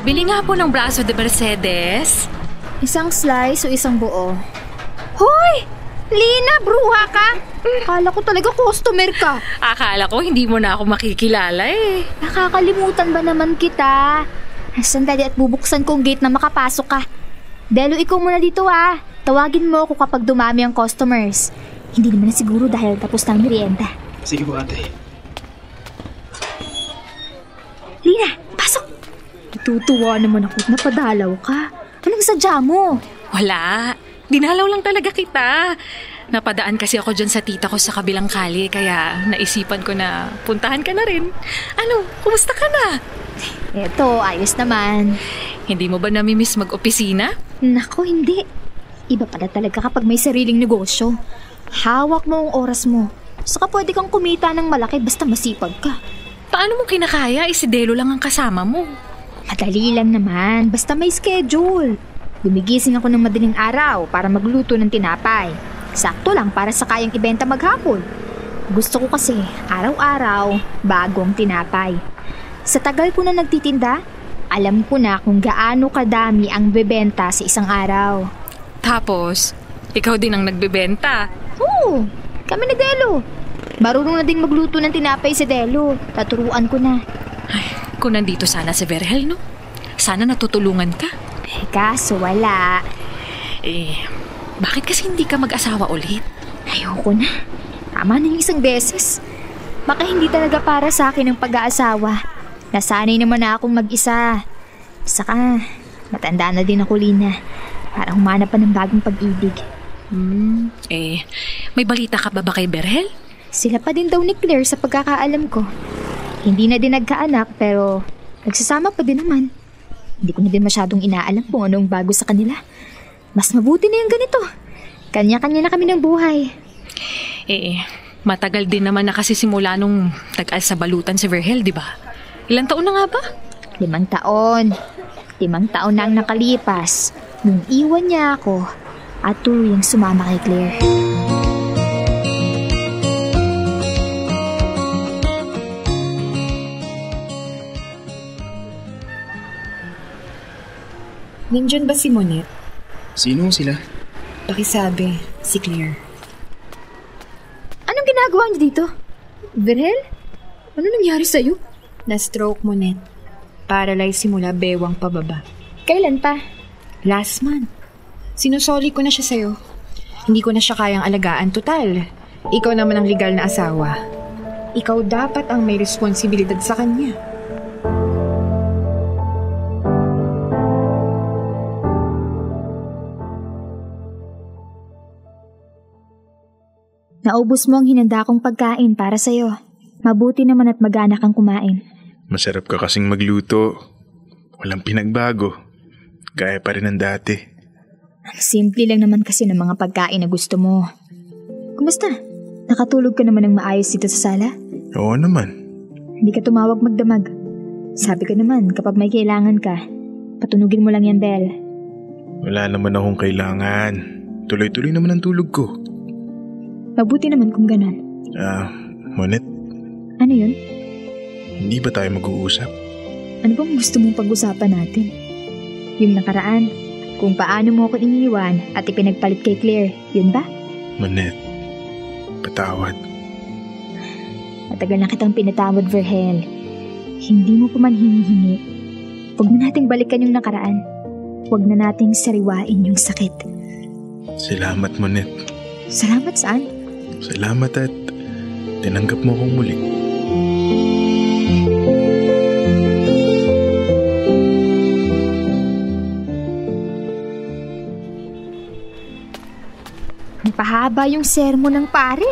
Pabili nga po ng braso de Mercedes. Isang slice o isang buo? Hoy! Lina, bruha ka! Akala ko talaga customer ka. Akala ko hindi mo na ako makikilala eh. Nakakalimutan ba naman kita? Sandali at bubuksan kong gate na makapasok ka. Delo, ikaw muna dito ah. Tawagin mo ako kapag dumami ang customers. Hindi naman na siguro dahil tapos na ang merienda. Sige po ate. Lina, pasok! Natutuwa naman ako at napadalaw ka. Anong sadya mo? Wala. Dinalaw lang talaga kita. Napadaan kasi ako dyan sa tita ko sa kabilang kali, kaya naisipan ko na puntahan ka na rin. Ano, kumusta ka na? Eto, ayos naman. Hindi mo ba namimiss mag-opisina? Nako, hindi. Iba pala talaga kapag may sariling negosyo. Hawak mo ang oras mo. Saka pwede kang kumita ng malaki basta masipag ka. Paano mo kinakaya? Si Delo lang ang kasama mo. Madali lang naman, basta may schedule. Gumigising ako ng madaling araw para magluto ng tinapay. Sakto lang para sa kayang ibenta maghapon. Gusto ko kasi araw-araw bagong tinapay. Sa tagal ko na nagtitinda, alam ko na kung gaano kadami ang bebenta sa isang araw. Tapos, ikaw din ang nagbebenta. Oo, kami ni Delo. Marunong na ding magluto ng tinapay si Delo. Taturuan ko na. Ay, kung nandito sana si Vergel, no? Sana natutulungan ka. Kaso wala. Bakit kasi hindi ka mag-asawa ulit? Ayoko na. Tama na yung isang beses. Baka hindi talaga para sa akin ang pag-aasawa. Nasanay naman na akong mag-isa. Saka, matanda na din ako, Lina. Para humanap pa ng bagong pag-ibig. May balita ka ba kay Vergel? Sila pa din daw ni Claire sa pagkakaalam ko. Hindi na din nagkaanak pero nagsasama pa din naman. Hindi ko na din masyadong inaalam kung anong bago sa kanila. Mas mabuti na yung ganito. Kanya-kanya na kami ng buhay. Matagal din naman na kasi simula nung nag-al sa balutan si Vergel, di ba? Ilang taon na nga ba? 5 taon. 5 taon na ang nakalipas nung iwan niya ako at tuluyang sumama kay Claire. Nandyan ba si Monet? Sino sila? Pakisabi, si Claire. Anong ginagawa niyo dito? Vergel? Ano nangyari sa'yo? Na-stroke, Monet. Paralyzed simula bewang pababa. Kailan pa? Last month. Sinusoli ko na siya sa'yo. Hindi ko na siya kayang alagaan total. Ikaw naman ang legal na asawa. Ikaw dapat ang may responsibilidad sa kanya. Naubos mo ang hinanda kong pagkain para sa'yo. Mabuti naman at mag-anak kang kumain. Masarap ka kasing magluto. Walang pinagbago. Gaya pa rin ng dati. Ang simple lang naman kasi ng mga pagkain na gusto mo. Kumusta? Nakatulog ka naman ng maayos dito sa sala? Oo naman. Hindi ka tumawag magdamag. Sabi ko naman kapag may kailangan ka, patunugin mo lang yan, Belle. Wala naman akong kailangan. Tuloy-tuloy naman ang tulog ko. Mabuti naman kung ganon. Monet? Ano yun? Hindi ba tayo mag-uusap? Ano bang gusto mong pag-usapan natin? Yung nakaraan, kung paano mo ako iniwan at ipinagpalit kay Claire, yun ba? Monet, patawad. Matagal na kitang pinatawad, Vergel. Hindi mo pa man hinihingi. Huwag na nating balikan yung nakaraan. Huwag na nating sariwain yung sakit. Salamat, Monet. Salamat saan? Salamat at tinanggap mo akong muli. Pahaba yung sermon ng pare.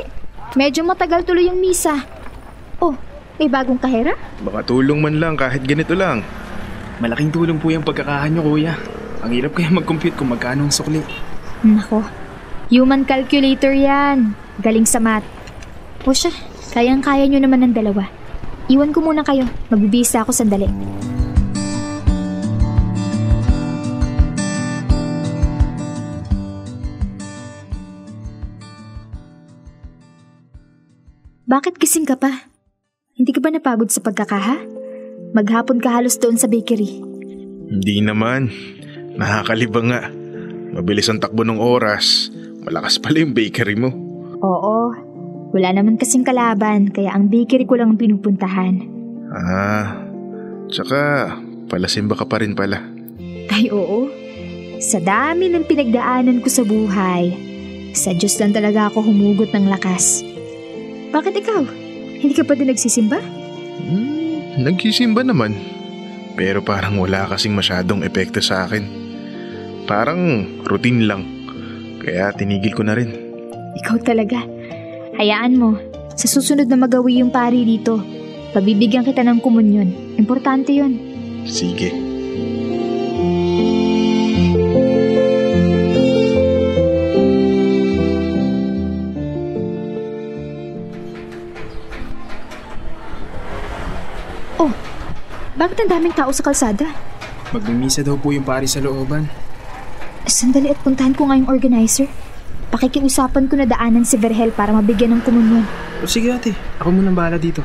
Medyo matagal tuloy yung misa. Oh, may bagong kahera? Baka tulong man lang kahit ganito lang. Malaking tulong po yung pagkakahan nyo, kuya. Ang hirap kaya mag-compute kung magkano ang sukli. Nako, human calculator yan. Galing sa math. O siya, kayang-kaya nyo naman ng dalawa. Iwan ko muna kayo. Magbibisa ako sandali. Bakit gising ka pa? Hindi ka ba napagod sa pagkakaha? Maghapon ka halos doon sa bakery. Hindi naman. Nakakalibang nga. Mabilis ang takbo ng oras. Malakas pala yung bakery mo. Oo, wala naman kasing kalaban kaya ang bakery ko lang ang pinupuntahan. Tsaka palasimba ka pa rin pala. Ay oo, sa dami ng pinagdaanan ko sa buhay, sa Diyos lang talaga ako humugot ng lakas. Bakit ikaw? Hindi ka pa din nagsisimba? Nagsisimba naman. Pero parang wala kasing masyadong epekto sa akin. Parang routine lang. Kaya tinigil ko na rin. Ikaw talaga. Hayaan mo, sa susunod na magawi yung pari dito, pabibigyan kita ng komunyon. Importante yun. Sige. Oh, bakit ang daming tao sa kalsada? Magmimisa daw po yung pari sa looban. Sandali at puntahan ko nga yung organizer. Pakikiusapan ko na daanan si Verhel para mabigyan ng komunyon. O sige ate, ako munang bahala dito.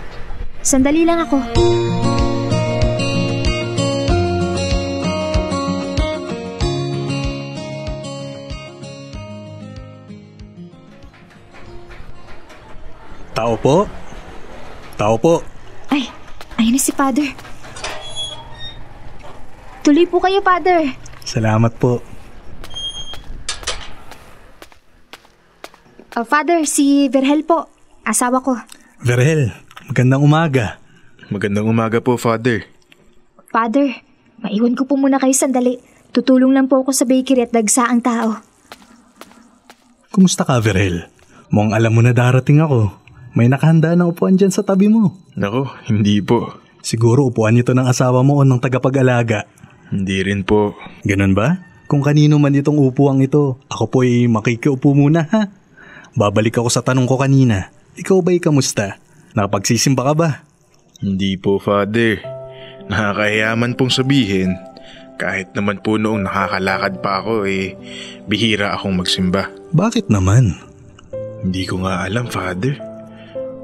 Sandali lang ako. Tao po? Tao po? Ay, ayun na si Father. Tuloy po kayo, Father. Salamat po. Father, si Verhel po. Asawa ko. Verhel, magandang umaga. Magandang umaga po, Father. Father, maiwan ko po muna kayo sandali. Tutulong lang po ako sa bakery at dagsa ang tao. Kumusta ka, Verhel? Mukhang alam mo na darating ako. May nakahanda ng upuan dyan sa tabi mo. Nako, hindi po. Siguro upuan ito ng asawa mo o ng tagapag-alaga. Hindi rin po. Ganun ba? Kung kanino man itong upuang ito, ako po ay makikiupo muna ha. Babalik ako sa tanong ko kanina. Ikaw ba'y kamusta? Nakapagsisimba ka ba? Hindi po, Father. Nakakahiyaman pong sabihin. Kahit naman po noong nakakalakad pa ako bihira akong magsimba. Bakit naman? Hindi ko nga alam, Father.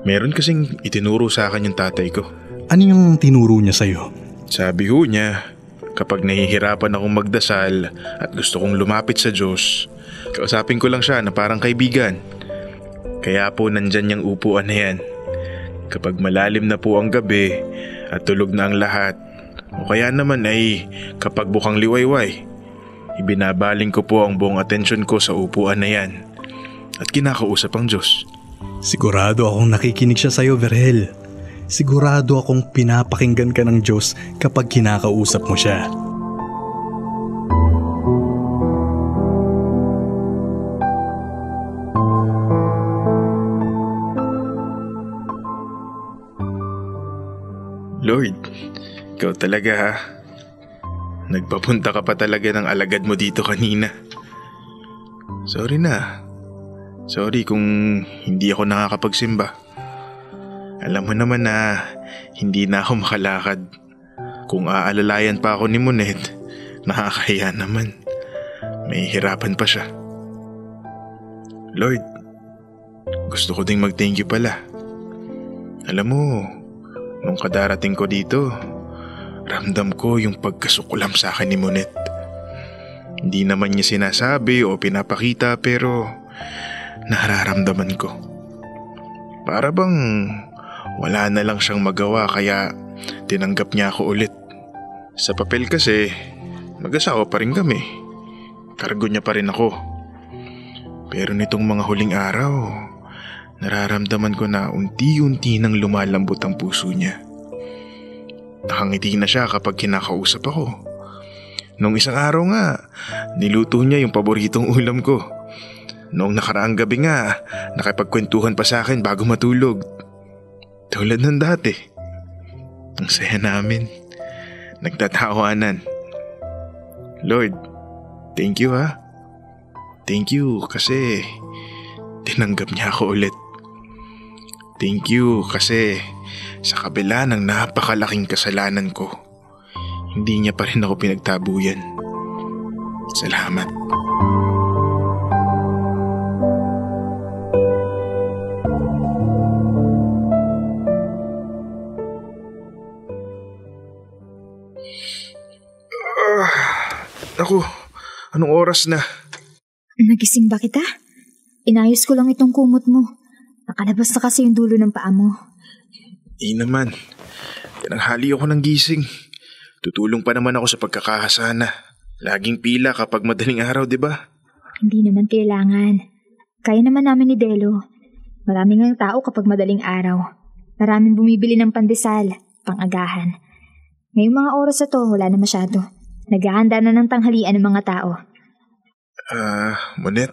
Meron kasing itinuro sa akin yung tatay ko. Ano yung tinuro niya sa'yo? Sabi ho niya, kapag nahihirapan akong magdasal at gusto kong lumapit sa Diyos, kausapin ko lang siya na parang kaibigan. Kaya po nandyan yung upuan na yan. Kapag malalim na po ang gabi at tulog na ang lahat, o kaya naman kapag bukang liwayway, ibinabaling ko po ang buong atensyon ko sa upuan na yan at kinakausap ang Diyos. Sigurado akong nakikinig siya sa'yo, Verhel. Sigurado akong pinapakinggan ka ng Diyos kapag kinakausap mo siya. Lord, ikaw talaga ha. Nagpapunta ka pa talaga ng alagad mo dito kanina. Sorry na. Sorry kung hindi ako nakakapagsimba. Alam mo naman na hindi na ako makalakad. Kung aalalayan pa ako ni Monet, nakakahiya naman. May hirapan pa siya. Lord, gusto ko ding mag-thank you pala. Alam mo, nung kadarating ko dito, ramdam ko yung pagkasukulam sa akin ni Monet. Hindi naman niya sinasabi o pinapakita pero nararamdaman ko. Para bang wala na lang siyang magawa kaya tinanggap niya ako ulit. Sa papel kasi, mag-asawa pa rin kami. Kargo niya pa rin ako. Pero nitong mga huling araw, nararamdaman ko na unti-unti nang lumalambot ang puso niya. Nakangiti na siya kapag kinakausap ako. Nung isang araw nga, niluto niya yung paboritong ulam ko. Noong nakaraang gabi nga, nakipagkwentuhan pa sa akin bago matulog. Tulad ng dati. Ang saya namin. Nagtatawanan. Lord, thank you ha. Thank you kasi tinanggap niya ako ulit. Thank you kasi sa kabila ng napakalaking kasalanan ko, hindi niya pa rin ako pinagtabuyan. Salamat. Ako, anong oras na? Nagising ba kita? Inayos ko lang itong kumot mo. Nakalabas na kasi yung dulo ng paa mo. Naman. Tinanghali ako ng gising. Tutulong pa naman ako sa pagkakahasana. Laging pila kapag madaling araw, di ba? Hindi naman kailangan. Kaya naman namin ni Delo. Maraming ang tao kapag madaling araw. Maraming bumibili ng pandesal, pang-agahan. Ngayong mga oras na to, wala na masyado. Naghahanda na ng tanghalian ng mga tao. Monet?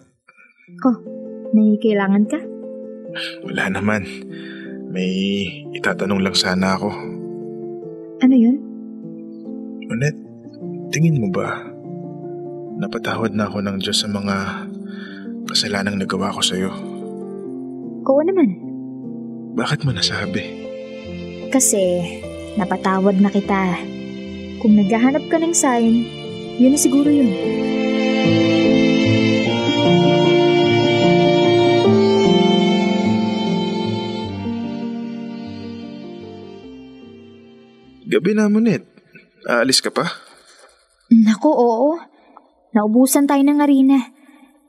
Oh, may kailangan ka? Wala naman. May itatanong lang sana ako. Ano yun? Monet, tingin mo ba napatawad na ako ng Diyos sa mga kasalanang nagawa ko sa'yo? Oo naman. Bakit mo nasabi? Kasi napatawad na kita. Kung naghahanap ka ng sign, yun na siguro yun. Gabi na, Monet. Aalis ka pa? Naku, oo. Naubusan tayo ng harina.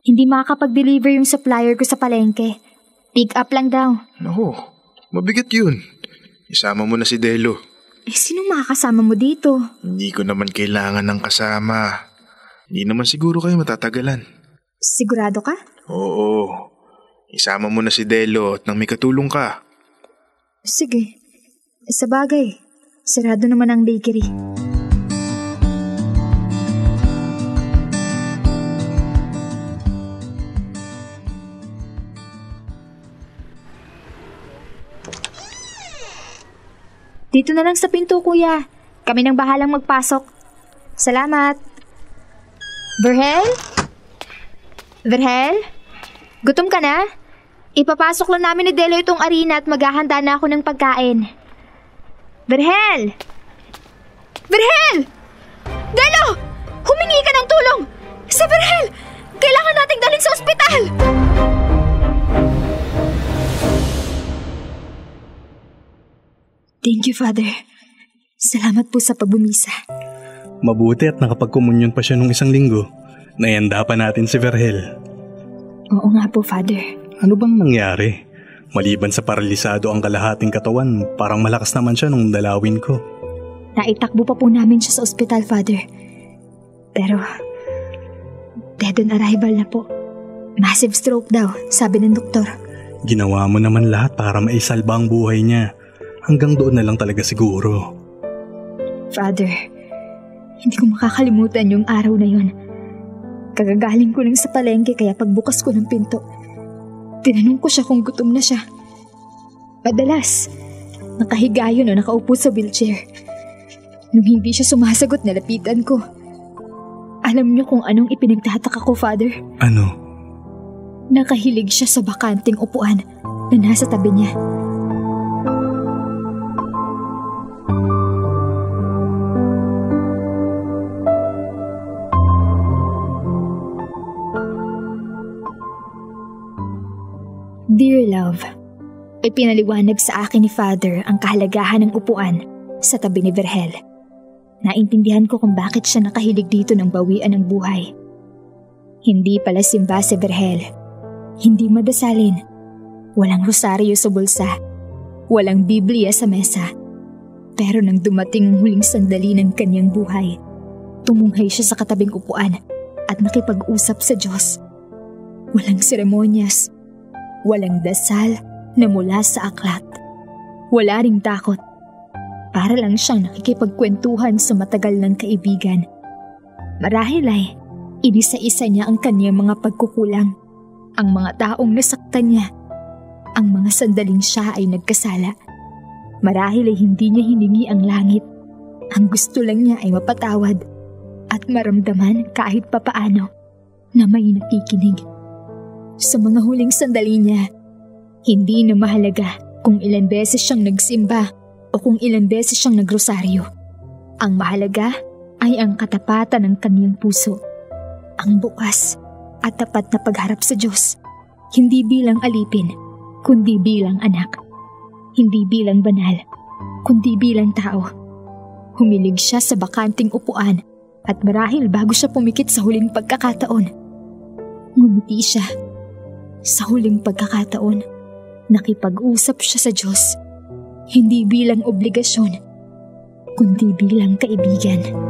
Hindi makakapag-deliver yung supplier ko sa palengke. Pick up lang daw. Naku, mabigat yun. Isama mo na si Delo. Sino makakasama mo dito? Hindi ko naman kailangan ng kasama. Hindi naman siguro kayo matatagalan. Sigurado ka? Oo. Isama mo na si Delo at nang may katulong ka. Sige. Sa bagay, sarado naman ang bakery. Dito na lang sa pinto, kuya. Kami nang bahalang magpasok. Salamat. Verhel? Verhel? Gutom ka na? Ipapasok lang namin ni Delo itong arena at maghahanda na ako ng pagkain. Verhel! Verhel! Delo! Humingi ka ng tulong! Si Verhel! Kailangan nating dalhin sa ospital! Thank you, Father. Salamat po sa pagbumisa. Mabuti at nakapagkomunyon pa siya nung 1 linggo. Nayanda pa natin si Verhel. Oo nga po, Father. Ano bang nangyari? Maliban sa paralisado ang kalahating katawan, parang malakas naman siya nung dalawin ko. Naitakbo pa po namin siya sa ospital, Father. Pero, dead on arrival na po. Massive stroke daw, sabi ng doktor. Ginawa mo naman lahat para maisalba ang buhay niya. Hanggang doon na lang talaga siguro. Father, hindi ko makakalimutan yung araw na yun. Kagagaling ko lang sa palengke kaya pagbukas ko ng pinto, tinanong ko siya kung gutom na siya. Madalas, nakahiga yun o nakaupo sa wheelchair. Nung hindi siya sumasagot, nalapitan ko. Alam niyo kung anong ipinagtataka ko, Father? Ano? Nakahilig siya sa bakanting upuan na nasa tabi niya. Dear love, ipinaliwanag sa akin ni Father ang kahalagahan ng upuan sa tabi ni Verhel. Naintindihan ko kung bakit siya nakahilig dito ng bawian ng buhay. Hindi pala simba si Verhel. Hindi madasalin. Walang rosaryo sa bulsa. Walang Biblia sa mesa. Pero nang dumating ang huling sandali ng kanyang buhay, tumunghay siya sa katabing upuan at nakipag-usap sa Diyos. Walang seremonyas. Walang dasal na mula sa aklat. Wala ring takot. Para lang siyang nakikipagkwentuhan sa matagal ng kaibigan. Marahil ay inisa-isa niya ang kanyang mga pagkukulang, ang mga taong nasaktan niya, ang mga sandaling siya ay nagkasala. Marahil ay hindi niya hiningi ang langit. Ang gusto lang niya ay mapatawad at maramdaman kahit papaano na may nakikinig. Sa mga huling sandali niya, hindi na mahalaga kung ilan beses siyang nagsimba o kung ilan beses siyang nagrosaryo. Ang mahalaga ay ang katapatan ng kaniyang puso. Ang bukas at tapat na pagharap sa Diyos. Hindi bilang alipin, kundi bilang anak. Hindi bilang banal, kundi bilang tao. Humilig siya sa bakanting upuan At marahil bago siya pumikit sa huling pagkakataon, ngumiti siya. Sa huling pagkakataon, nakipag-usap siya sa Diyos, hindi bilang obligasyon, kundi bilang kaibigan.